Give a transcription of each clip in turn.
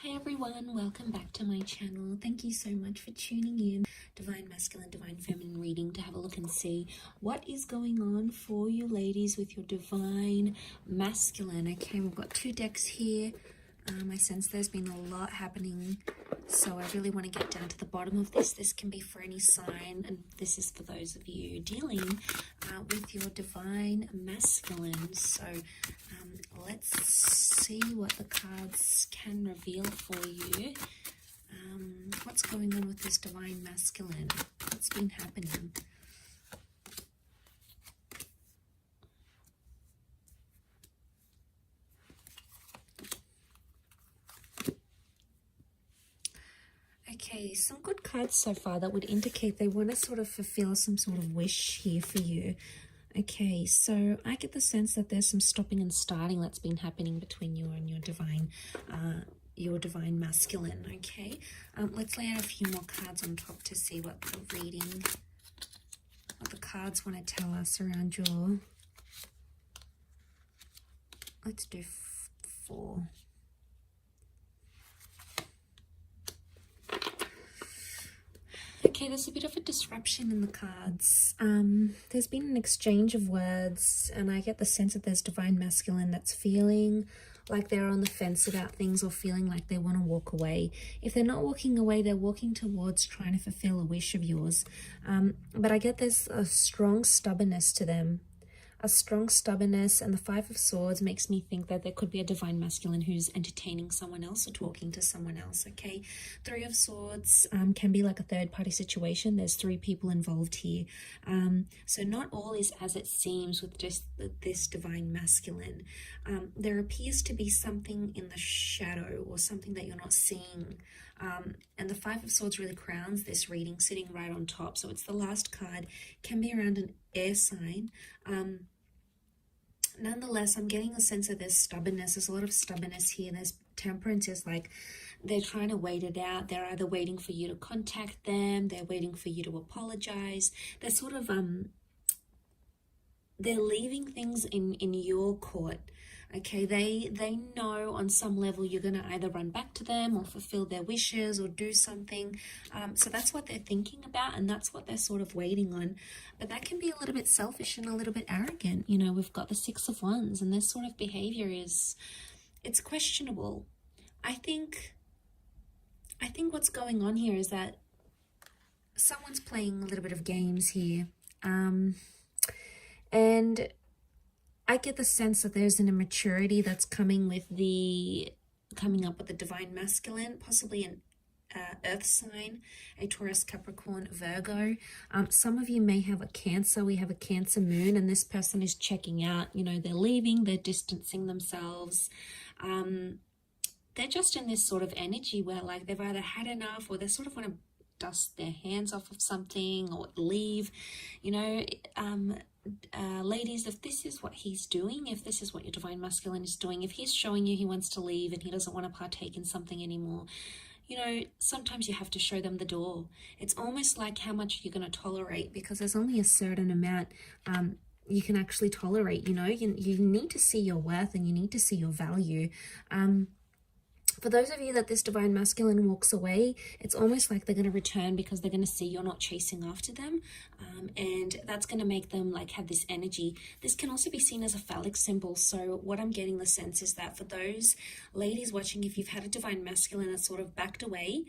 Hi everyone, welcome back to my channel. Thank you so much for tuning in. Divine Masculine, Divine Feminine reading to have a look and see what is going on for you ladies with your Divine Masculine. Okay, we've got two decks here. I sense there's been a lot happening, so I really want to get down to the bottom of this. This can be for any sign, and this is for those of you dealing with your Divine Masculine. So let's see what the cards can reveal for you. What's going on with this Divine Masculine? What's been happening? Okay, some good cards so far that would indicate they want to sort of fulfill some sort of wish here for you. Okay, so I get the sense that there's some stopping and starting that's been happening between you and your Divine Masculine. Okay, let's lay out a few more cards on top to see what the reading, what the cards want to tell us around your. Let's do 4. Okay, there's a bit of a disruption in the cards. There's been an exchange of words, and I get the sense that there's Divine Masculine that's feeling like they're on the fence about things, or feeling like they want to walk away. If they're not walking away, they're walking towards trying to fulfill a wish of yours. But I get there's a strong stubbornness to them. A strong stubbornness, and the 5 of Swords makes me think that there could be a Divine Masculine who's entertaining someone else or talking to someone else, okay? 3 of Swords can be like a third-party situation. There's 3 people involved here. So not all is as it seems with just this Divine Masculine. There appears to be something in the shadow, or something that you're not seeing. And the 5 of Swords really crowns this reading, sitting right on top. So it's the last card, can be around an air sign. Nonetheless, I'm getting a sense of there's stubbornness. There's a lot of stubbornness here. There's temperance. Is like they're trying to wait it out. They're either waiting for you to contact them, they're waiting for you to apologize. They're sort of they're leaving things in your court. Okay, they know on some level you're going to either run back to them or fulfill their wishes or do something. So that's what they're thinking about, and that's what they're sort of waiting on. But that can be a little bit selfish and a little bit arrogant. You know, we've got the 6 of Wands, and this sort of behavior it's questionable. I think what's going on here is that someone's playing a little bit of games here. And I get the sense that there's an immaturity that's coming up with the Divine Masculine, possibly an earth sign, a Taurus, Capricorn, Virgo. Some of you may have a Cancer. We have a Cancer moon, and this person is checking out. You know, they're leaving, they're distancing themselves. They're just in this sort of energy where like they've either had enough, or they sort of want to dust their hands off of something or leave. You know, ladies, if this is what he's doing, if this is what your Divine Masculine is doing, if he's showing you he wants to leave and he doesn't want to partake in something anymore, you know, sometimes you have to show them the door. It's almost like how much you're going to tolerate, because there's only a certain amount you can actually tolerate. You know, you need to see your worth, and you need to see your value. For those of you that this Divine Masculine walks away, it's almost like they're going to return because they're going to see you're not chasing after them. And that's going to make them like have this energy. This can also be seen as a phallic symbol. So what I'm getting the sense is that for those ladies watching, if you've had a Divine Masculine that's sort of backed away,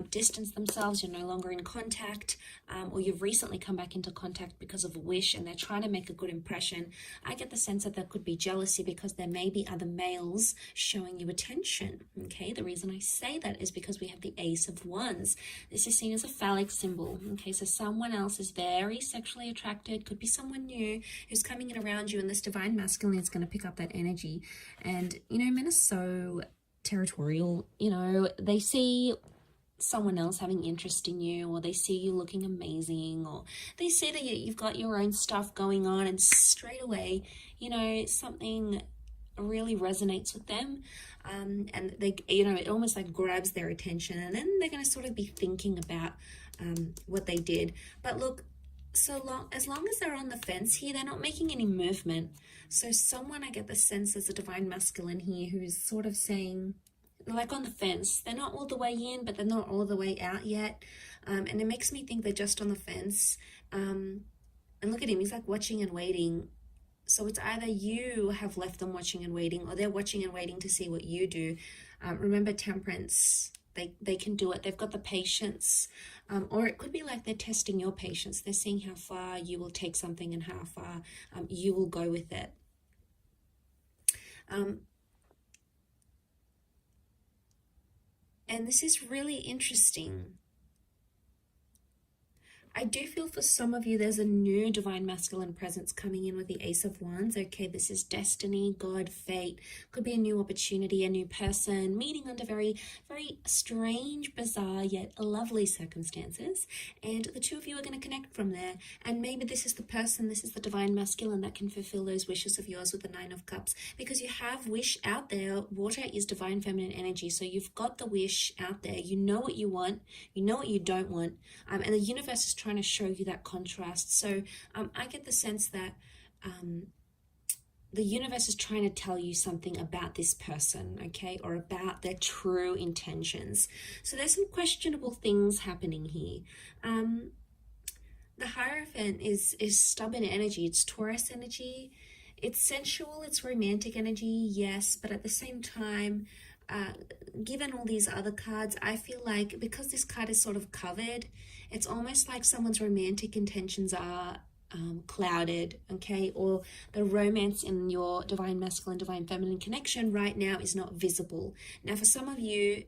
distanced themselves, you're no longer in contact, or you've recently come back into contact because of a wish and they're trying to make a good impression, I get the sense that there could be jealousy because there may be other males showing you attention. Okay, the reason I say that is because we have the Ace of Wands. This is seen as a phallic symbol. Okay, so someone else is very sexually attracted, could be someone new who's coming in around you, and this Divine Masculine is going to pick up that energy. And, you know, men are so territorial. You know, they see someone else having interest in you, or they see you looking amazing, or they see that you've got your own stuff going on, and straight away, you know, something really resonates with them, and they, you know, it almost like grabs their attention, and then they're going to sort of be thinking about what they did. But look, as long as they're on the fence here, they're not making any movement. So someone, I get the sense there's a Divine Masculine here who's sort of saying, like on the fence. They're not all the way in, but they're not all the way out yet. And it makes me think they're just on the fence. And look at him, he's like watching and waiting. So it's either you have left them watching and waiting, or they're watching and waiting to see what you do. Remember, temperance, they can do it. They've got the patience. Or it could be like they're testing your patience. They're seeing how far you will take something and how far you will go with it. And this is really interesting. I do feel for some of you there's a new divine masculine presence coming in with the Ace of Wands. Okay, this is destiny, God, fate. Could be a new opportunity, a new person, meeting under very, very strange, bizarre, yet lovely circumstances. And the two of you are going to connect from there. And maybe this is the person, this is the divine masculine that can fulfill those wishes of yours with the Nine of Cups. Because you have wish out there. Water is divine feminine energy. So you've got the wish out there. You know what you want. You know what you don't want. And the universe is trying to show you that contrast. So I get the sense that the universe is trying to tell you something about this person, okay, or about their true intentions. So there's some questionable things happening here. The Hierophant is stubborn energy. It's Taurus energy. It's sensual. It's romantic energy, yes, but at the same time, given all these other cards, I feel like because this card is sort of covered, it's almost like someone's romantic intentions are clouded, okay, or the romance in your divine masculine, divine feminine connection right now is not visible. Now, for some of you,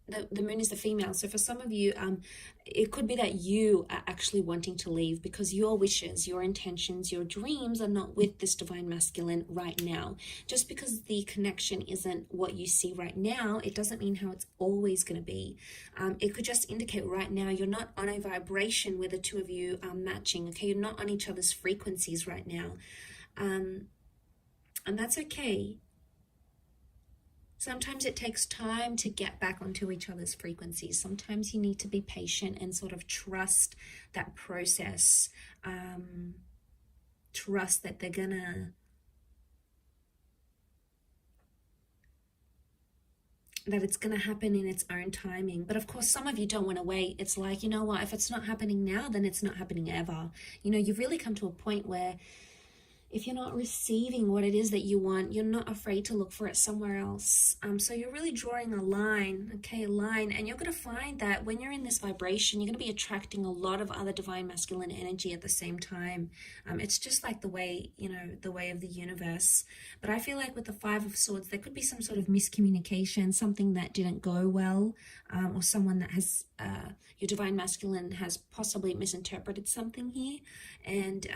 the moon is the female, so for some of you it could be that you are actually wanting to leave because your wishes, your intentions, your dreams are not with this divine masculine right now. Just because the connection isn't what you see right now, it doesn't mean how it's always going to be. It could just indicate right now you're not on a vibration where the two of you are matching, okay? You're not on each other's frequencies right now, and that's okay. Sometimes it takes time to get back onto each other's frequencies. Sometimes you need to be patient and sort of trust that process. Trust that they're gonna, that it's gonna happen in its own timing. But of course, some of you don't want to wait. It's like, you know what, if it's not happening now, then it's not happening ever. You know, you've really come to a point where if you're not receiving what it is that you want, you're not afraid to look for it somewhere else. So you're really drawing a line, okay, a line, and you're going to find that when you're in this vibration, you're going to be attracting a lot of other divine masculine energy at the same time. It's just like the way, you know, the way of the universe. But I feel like with the Five of Swords, there could be some sort of miscommunication, something that didn't go well, or someone that has, your divine masculine has possibly misinterpreted something here, and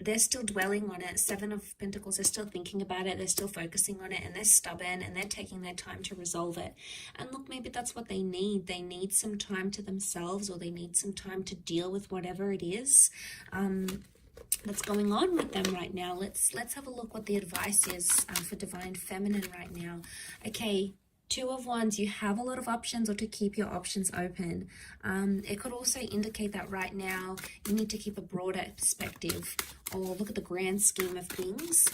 they're still dwelling on it. Seven of Pentacles, they're still thinking about it, they're still focusing on it, and they're stubborn, and they're taking their time to resolve it. And look, maybe that's what they need. They need some time to themselves, or they need some time to deal with whatever it is that's going on with them right now. Let's have a look what the advice is for divine feminine right now. Okay, Two of Wands, you have a lot of options, or to keep your options open. It could also indicate that right now you need to keep a broader perspective, or look at the grand scheme of things.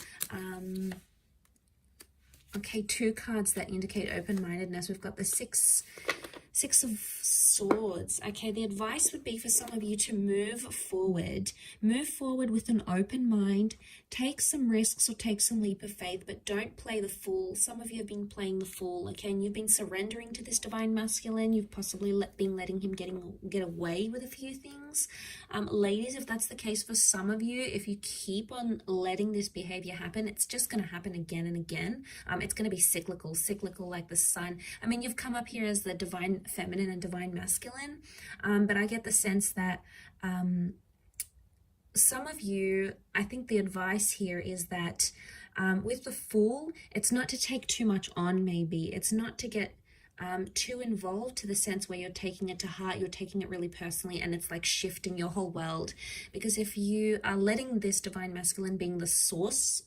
Okay, two cards that indicate open-mindedness. We've got the Six of Swords. Okay, the advice would be for some of you to move forward. Move forward with an open mind. Take some risks or take some leap of faith, but don't play the fool. Some of you have been playing the fool, okay, and you've been surrendering to this divine masculine. You've possibly been letting him get away with a few things. Ladies, if that's the case for some of you, if you keep on letting this behavior happen, it's just going to happen again and again. It's going to be cyclical like the sun. I mean, you've come up here as the divine feminine and divine masculine, but I get the sense that some of you, I think the advice here is that with the Fool, it's not to take too much on. Maybe it's not to get too involved, to the sense where you're taking it to heart, you're taking it really personally, and it's like shifting your whole world. Because if you are letting this divine masculine be the source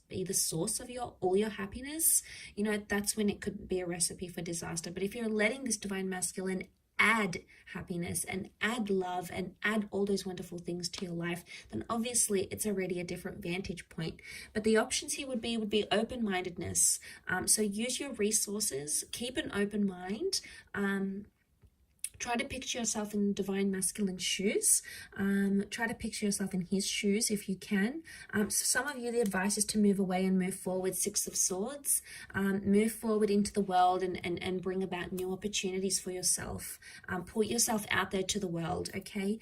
of all your happiness, you know, that's when it could be a recipe for disaster. But if you're letting this divine masculine add happiness and add love and add all those wonderful things to your life, then obviously it's already a different vantage point. But the options here would be open-mindedness. So use your resources, keep an open mind. Try to picture yourself in divine masculine shoes. Try to picture yourself in his shoes if you can. So some of you, the advice is to move away and move forward. Six of Swords. Move forward into the world and bring about new opportunities for yourself. Put yourself out there to the world, okay?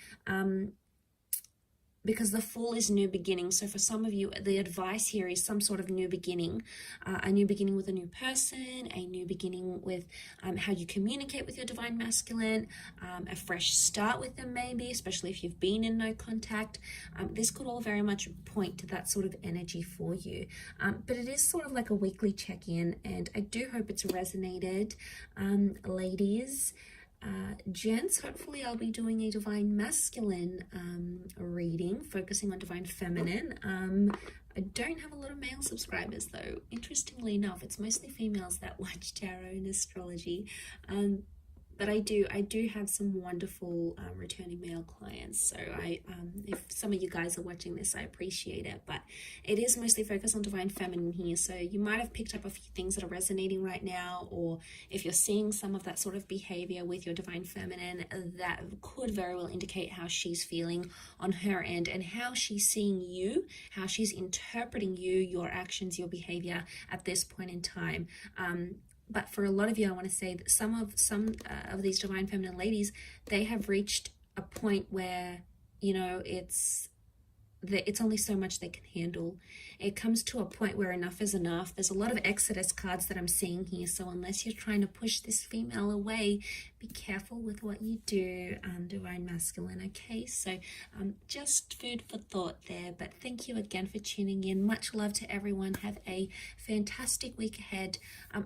Because the Fool is new beginning. So for some of you, the advice here is some sort of new beginning, a new beginning with a new person, a new beginning with how you communicate with your divine masculine, a fresh start with them maybe, especially if you've been in no contact. This could all very much point to that sort of energy for you. But it is sort of like a weekly check-in, and I do hope it's resonated, ladies. Gents, hopefully I'll be doing a divine masculine reading, focusing on divine feminine. I don't have a lot of male subscribers though. Interestingly enough, it's mostly females that watch tarot and astrology. But I do have some wonderful returning male clients. So if some of you guys are watching this, I appreciate it. But it is mostly focused on divine feminine here. So you might have picked up a few things that are resonating right now, or if you're seeing some of that sort of behavior with your divine feminine, that could very well indicate how she's feeling on her end and how she's seeing you, how she's interpreting you, your actions, your behavior at this point in time. But for a lot of you, I want to say that some of these divine feminine ladies, they have reached a point where, you know, it's only so much they can handle. It comes to a point where enough is enough. There's a lot of Exodus cards that I'm seeing here. So unless you're trying to push this female away, be careful with what you do, divine masculine, okay? So just food for thought there. But thank you again for tuning in. Much love to everyone. Have a fantastic week ahead.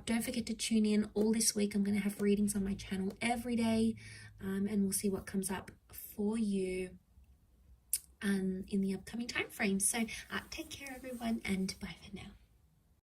Don't forget to tune in all this week. I'm going to have readings on my channel every day, and we'll see what comes up for you in the upcoming time frame. So take care everyone, and bye for now.